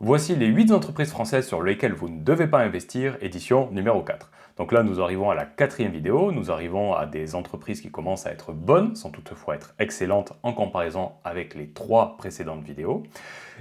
Voici les 8 entreprises françaises sur lesquelles vous ne devez pas investir, édition numéro 4. Donc là, nous arrivons à la 4e vidéo, nous arrivons à des entreprises qui commencent à être bonnes, sans toutefois être excellentes en comparaison avec les 3 précédentes vidéos.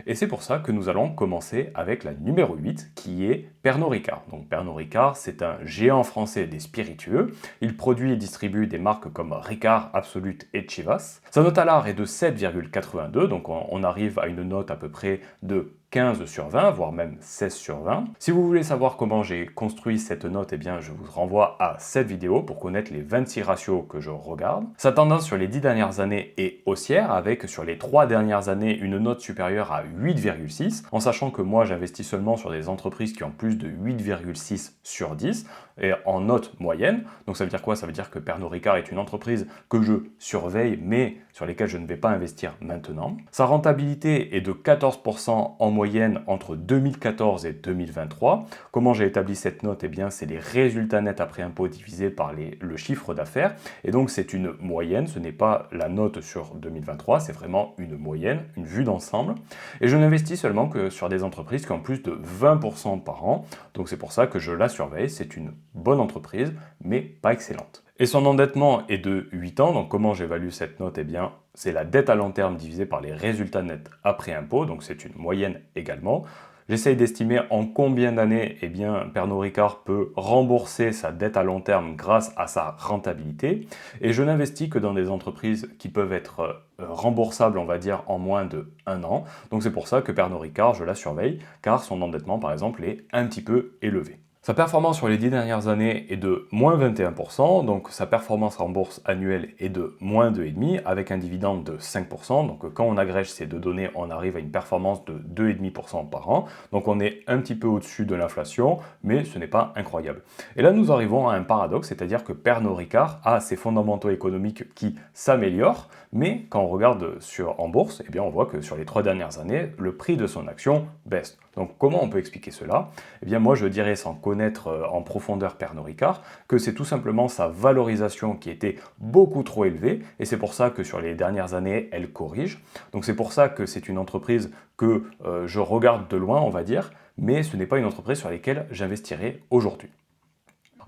Et c'est pour ça que nous allons commencer avec la numéro 8, qui est Pernod Ricard. Donc Pernod Ricard, c'est un géant français des spiritueux. Il produit et distribue des marques comme Ricard, Absolut et Chivas. Sa note à l'art est de 7,82, donc on arrive à une note à peu près de 15 sur 20, voire même 16 sur 20. Si vous voulez savoir comment j'ai construit cette note, eh bien je vous renvoie à cette vidéo pour connaître les 26 ratios que je regarde. Sa tendance sur les 10 dernières années est haussière, avec sur les 3 dernières années une note supérieure à 8,6, en sachant que moi j'investis seulement sur des entreprises qui ont plus de 8,6 sur 10, et en note moyenne. Donc ça veut dire quoi? Ça veut dire que Pernod Ricard est une entreprise que je surveille, mais sur lesquelles je ne vais pas investir maintenant. Sa rentabilité est de 14% en moyenne entre 2014 et 2023. Comment j'ai établi cette note? Eh bien, c'est les résultats nets après impôt divisés par le chiffre d'affaires. Et donc, c'est une moyenne, ce n'est pas la note sur 2023, c'est vraiment une moyenne, une vue d'ensemble. Et je n'investis seulement que sur des entreprises qui ont plus de 20% par an. Donc, c'est pour ça que je la surveille. C'est une bonne entreprise, mais pas excellente. Et son endettement est de 8 ans, donc comment j'évalue cette note? Eh bien, c'est la dette à long terme divisée par les résultats nets après impôt, donc c'est une moyenne également. J'essaye d'estimer en combien d'années eh bien, Pernod Ricard peut rembourser sa dette à long terme grâce à sa rentabilité. Et je n'investis que dans des entreprises qui peuvent être remboursables, on va dire, en moins de 1 an. Donc c'est pour ça que Pernod Ricard, je la surveille, car son endettement, par exemple, est un petit peu élevé. Sa performance sur les 10 dernières années est de moins 21%, donc sa performance en bourse annuelle est de moins 2,5% avec un dividende de 5%. Donc quand on agrège ces deux données, on arrive à une performance de 2,5% par an. Donc on est un petit peu au-dessus de l'inflation, mais ce n'est pas incroyable. Et là nous arrivons à un paradoxe, c'est-à-dire que Pernod Ricard a ses fondamentaux économiques qui s'améliorent, mais quand on regarde en bourse, eh bien on voit que sur les 3 dernières années, le prix de son action baisse. Donc comment on peut expliquer cela? Eh bien moi je dirais, sans connaître en profondeur Pernod Ricard, que c'est tout simplement sa valorisation qui était beaucoup trop élevée, et c'est pour ça que sur les dernières années, elle corrige. Donc c'est pour ça que c'est une entreprise que je regarde de loin, on va dire, mais ce n'est pas une entreprise sur laquelle j'investirai aujourd'hui.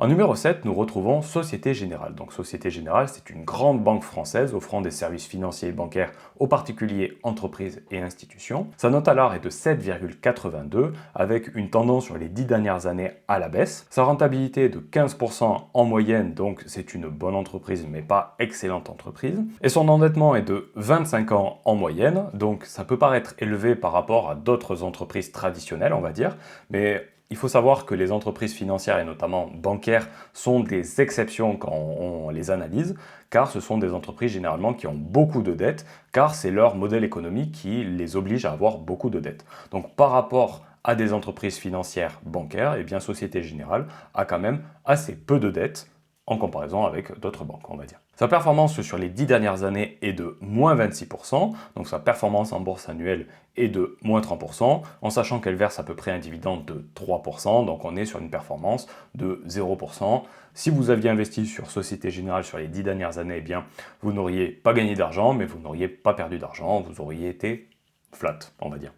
En numéro 7, nous retrouvons Société Générale. Donc Société Générale, c'est une grande banque française offrant des services financiers et bancaires aux particuliers, entreprises et institutions. Sa note à l'art est de 7,82 avec une tendance sur les 10 dernières années à la baisse. Sa rentabilité est de 15% en moyenne, donc c'est une bonne entreprise mais pas excellente entreprise. Et son endettement est de 25 ans en moyenne, donc ça peut paraître élevé par rapport à d'autres entreprises traditionnelles, on va dire, mais il faut savoir que les entreprises financières et notamment bancaires sont des exceptions quand on les analyse, car ce sont des entreprises généralement qui ont beaucoup de dettes, car c'est leur modèle économique qui les oblige à avoir beaucoup de dettes. Donc par rapport à des entreprises financières bancaires, eh bien Société Générale a quand même assez peu de dettes en comparaison avec d'autres banques, on va dire. Sa performance sur les 10 dernières années est de moins 26%, donc sa performance en bourse annuelle est de moins 30%, en sachant qu'elle verse à peu près un dividende de 3%, donc on est sur une performance de 0%. Si vous aviez investi sur Société Générale sur les 10 dernières années, eh bien, vous n'auriez pas gagné d'argent, mais vous n'auriez pas perdu d'argent, vous auriez été flat, on va dire.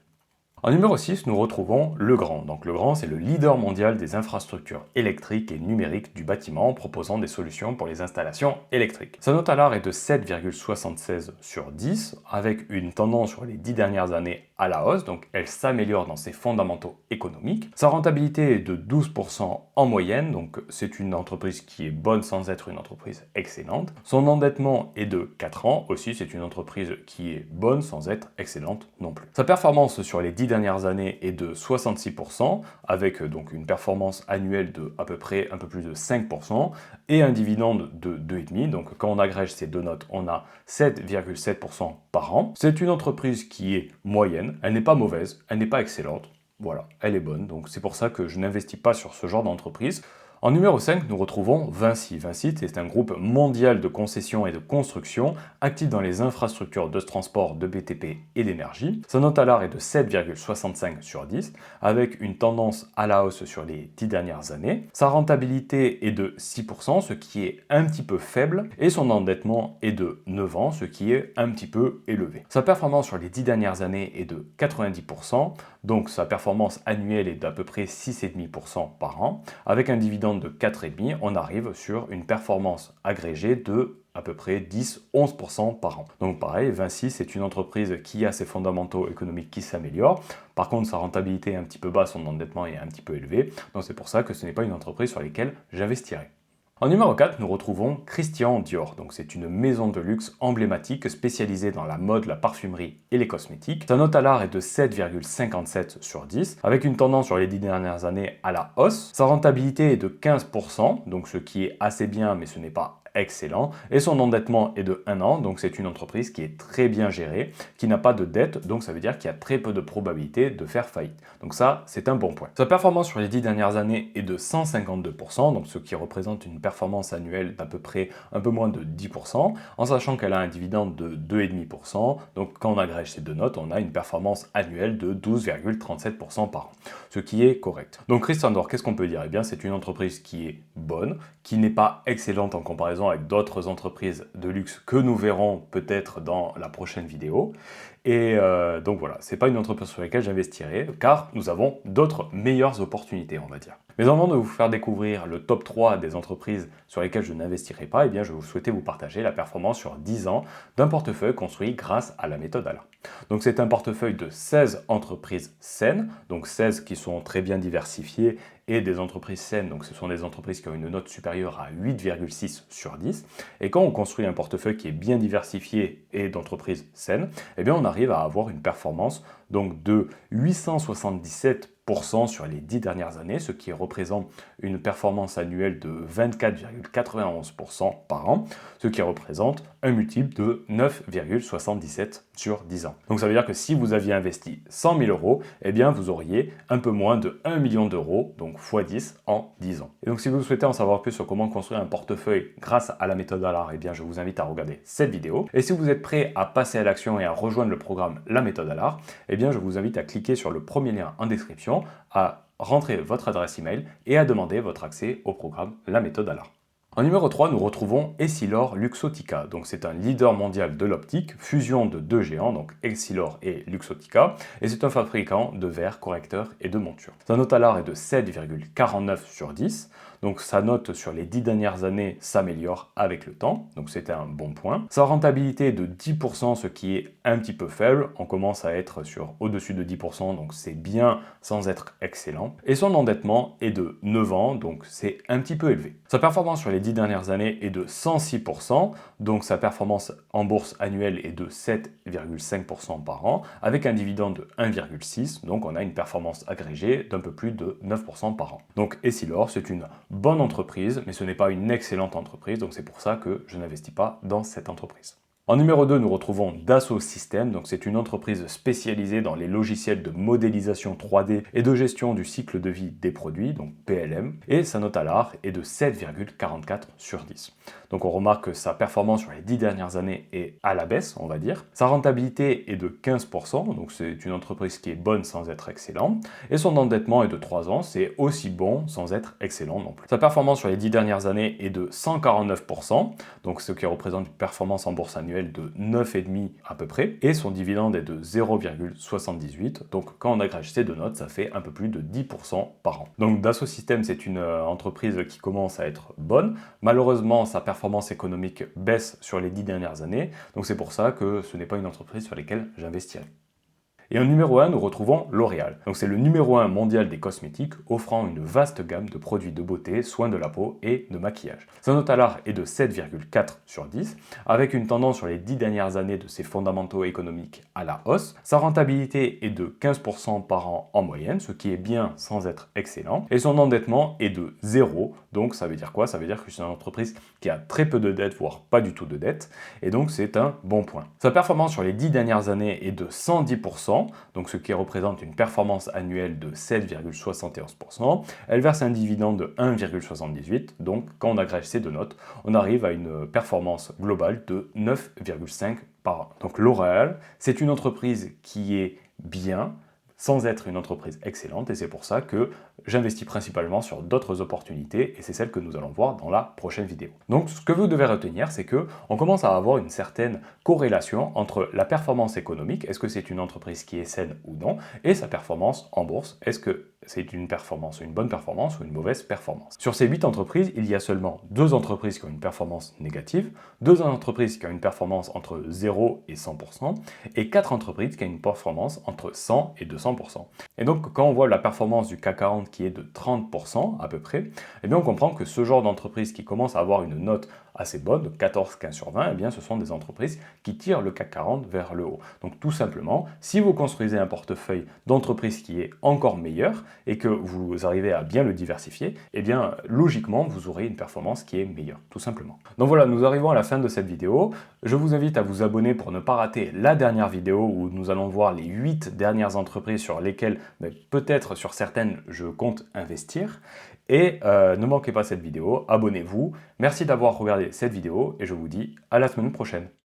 En numéro 6, nous retrouvons Legrand. Donc Legrand, c'est le leader mondial des infrastructures électriques et numériques du bâtiment, proposant des solutions pour les installations électriques. Sa note à l'art est de 7,76 sur 10, avec une tendance sur les 10 dernières années à la hausse, donc elle s'améliore dans ses fondamentaux économiques. Sa rentabilité est de 12% en moyenne, donc c'est une entreprise qui est bonne sans être une entreprise excellente. Son endettement est de 4 ans, aussi c'est une entreprise qui est bonne sans être excellente non plus. Sa performance sur les 10 dernières années est de 66%, avec donc une performance annuelle de à peu près un peu plus de 5%, et un dividende de 2,5%. Donc quand on agrège ces deux notes, on a 7,7% par an. C'est une entreprise qui est moyenne, elle n'est pas mauvaise, elle n'est pas excellente, voilà, elle est bonne, donc c'est pour ça que je n'investis pas sur ce genre d'entreprise. En numéro 5, nous retrouvons Vinci. Vinci, c'est un groupe mondial de concession et de construction, actif dans les infrastructures de transport, de BTP et d'énergie. Sa note à l'art est de 7,65 sur 10, avec une tendance à la hausse sur les 10 dernières années. Sa rentabilité est de 6%, ce qui est un petit peu faible, et son endettement est de 9 ans, ce qui est un petit peu élevé. Sa performance sur les 10 dernières années est de 90%, donc sa performance annuelle est d'à peu près 6,5% par an. Avec un dividende de 4,5%, on arrive sur une performance agrégée de à peu près 10-11% par an. Donc pareil, Vinci, c'est une entreprise qui a ses fondamentaux économiques qui s'améliorent. Par contre, sa rentabilité est un petit peu basse, son endettement est un petit peu élevé. Donc c'est pour ça que ce n'est pas une entreprise sur laquelle j'investirai. En numéro 4, nous retrouvons Christian Dior. Donc c'est une maison de luxe emblématique spécialisée dans la mode, la parfumerie et les cosmétiques. Sa note à l'art est de 7,57 sur 10, avec une tendance sur les 10 dernières années à la hausse. Sa rentabilité est de 15%, donc ce qui est assez bien, mais ce n'est pas excellent, et son endettement est de 1 an, donc c'est une entreprise qui est très bien gérée, qui n'a pas de dette, donc ça veut dire qu'il y a très peu de probabilité de faire faillite. Donc ça, c'est un bon point. Sa performance sur les 10 dernières années est de 152%, donc ce qui représente une performance annuelle d'à peu près un peu moins de 10%, en sachant qu'elle a un dividende de 2,5%, donc quand on agrège ces deux notes, on a une performance annuelle de 12,37% par an, ce qui est correct. Donc Christian Dior, qu'est-ce qu'on peut dire? Eh bien, c'est une entreprise qui est bonne, qui n'est pas excellente en comparaison avec d'autres entreprises de luxe que nous verrons peut-être dans la prochaine vidéo. Et donc voilà, c'est pas une entreprise sur laquelle j'investirai, car nous avons d'autres meilleures opportunités, on va dire. Mais avant de vous faire découvrir le top 3 des entreprises sur lesquelles je n'investirai pas, eh bien je souhaitais vous partager la performance sur 10 ans d'un portefeuille construit grâce à la méthode ALA. Donc c'est un portefeuille de 16 entreprises saines, donc 16 qui sont très bien diversifiées, et des entreprises saines, donc ce sont des entreprises qui ont une note supérieure à 8,6 sur 10. Et quand on construit un portefeuille qui est bien diversifié et d'entreprises saines, eh bien on arrive à avoir une performance donc de 877% sur les 10 dernières années, ce qui représente une performance annuelle de 24,91% par an, ce qui représente un multiple de 9,77 sur 10 ans. Donc ça veut dire que si vous aviez investi 100 000 euros, eh bien vous auriez un peu moins de 1 million d'euros, donc x 10 en 10 ans. Et donc si vous souhaitez en savoir plus sur comment construire un portefeuille grâce à la méthode ALA, eh bien je vous invite à regarder cette vidéo. Et si vous êtes prêt à passer à l'action et à rejoindre le programme La méthode ALA, eh bien je vous invite à cliquer sur le premier lien en description, à rentrer votre adresse email et à demander votre accès au programme La méthode ALA. En numéro 3, nous retrouvons Essilor Luxottica. Donc c'est un leader mondial de l'optique, fusion de deux géants, donc Essilor et Luxottica, et c'est un fabricant de verres, correcteurs et de montures. Sa note à l'art est de 7,49 sur 10. Donc sa note sur les 10 dernières années s'améliore avec le temps, donc c'était un bon point. Sa rentabilité est de 10%, ce qui est un petit peu faible. On commence à être sur au-dessus de 10%, donc c'est bien sans être excellent. Et son endettement est de 9 ans, donc c'est un petit peu élevé. Sa performance sur les 10 dernières années est de 106%, donc sa performance en bourse annuelle est de 7,5% par an, avec un dividende de 1,6, donc on a une performance agrégée d'un peu plus de 9% par an. Donc Essilor, c'est une bonne entreprise, mais ce n'est pas une excellente entreprise, donc c'est pour ça que je n'investis pas dans cette entreprise. En numéro 2, nous retrouvons Dassault Systèmes, donc c'est une entreprise spécialisée dans les logiciels de modélisation 3D et de gestion du cycle de vie des produits, donc PLM, et sa note à l'art est de 7,44 sur 10. Donc on remarque que sa performance sur les 10 dernières années est à la baisse, on va dire. Sa rentabilité est de 15%, donc c'est une entreprise qui est bonne sans être excellente, et son endettement est de 3 ans, c'est aussi bon sans être excellent non plus. Sa performance sur les 10 dernières années est de 149%, donc ce qui représente une performance en bourse annuelle de 9,5 à peu près, et son dividende est de 0,78, donc quand on agrège ces deux notes, ça fait un peu plus de 10% par an. Donc Dassault Systèmes, c'est une entreprise qui commence à être bonne. Malheureusement, sa performance économique baisse sur les 10 dernières années, donc c'est pour ça que ce n'est pas une entreprise sur laquelle j'investirai. Et en numéro 1, nous retrouvons L'Oréal. Donc c'est le numéro 1 mondial des cosmétiques, offrant une vaste gamme de produits de beauté, soins de la peau et de maquillage. Sa note à l'art est de 7,4 sur 10, avec une tendance sur les 10 dernières années de ses fondamentaux économiques à la hausse. Sa rentabilité est de 15% par an en moyenne, ce qui est bien sans être excellent. Et son endettement est de 0, donc ça veut dire quoi? Ça veut dire que c'est une entreprise qui a très peu de dettes, voire pas du tout de dettes, et donc c'est un bon point. Sa performance sur les 10 dernières années est de 110%, donc ce qui représente une performance annuelle de 7,71%. Elle verse un dividende de 1,78, donc quand on agrège ces deux notes, on arrive à une performance globale de 9,5 par an. Donc L'Oréal, c'est une entreprise qui est bien, sans être une entreprise excellente, et c'est pour ça que j'investis principalement sur d'autres opportunités, et c'est celle que nous allons voir dans la prochaine vidéo. Donc ce que vous devez retenir, c'est que on commence à avoir une certaine corrélation entre la performance économique, est-ce que c'est une entreprise qui est saine ou non, et sa performance en bourse, est-ce que c'est une bonne performance ou une mauvaise performance. Sur ces 8 entreprises, il y a seulement 2 entreprises qui ont une performance négative, 2 entreprises qui ont une performance entre 0 et 100%, et 4 entreprises qui ont une performance entre 100 et 200%. Et donc, quand on voit la performance du CAC 40 qui est de 30% à peu près, eh bien on comprend que ce genre d'entreprise qui commence à avoir une note assez bonne, de 14-15 sur 20, eh bien ce sont des entreprises qui tirent le CAC 40 vers le haut. Donc tout simplement, si vous construisez un portefeuille d'entreprises qui est encore meilleur et que vous arrivez à bien le diversifier, eh bien logiquement vous aurez une performance qui est meilleure, tout simplement. Donc voilà, nous arrivons à la fin de cette vidéo. Je vous invite à vous abonner pour ne pas rater la dernière vidéo où nous allons voir les 8 dernières entreprises sur lesquelles, peut-être sur certaines, je compte investir. Et ne manquez pas cette vidéo, abonnez-vous. Merci d'avoir regardé cette vidéo et je vous dis à la semaine prochaine.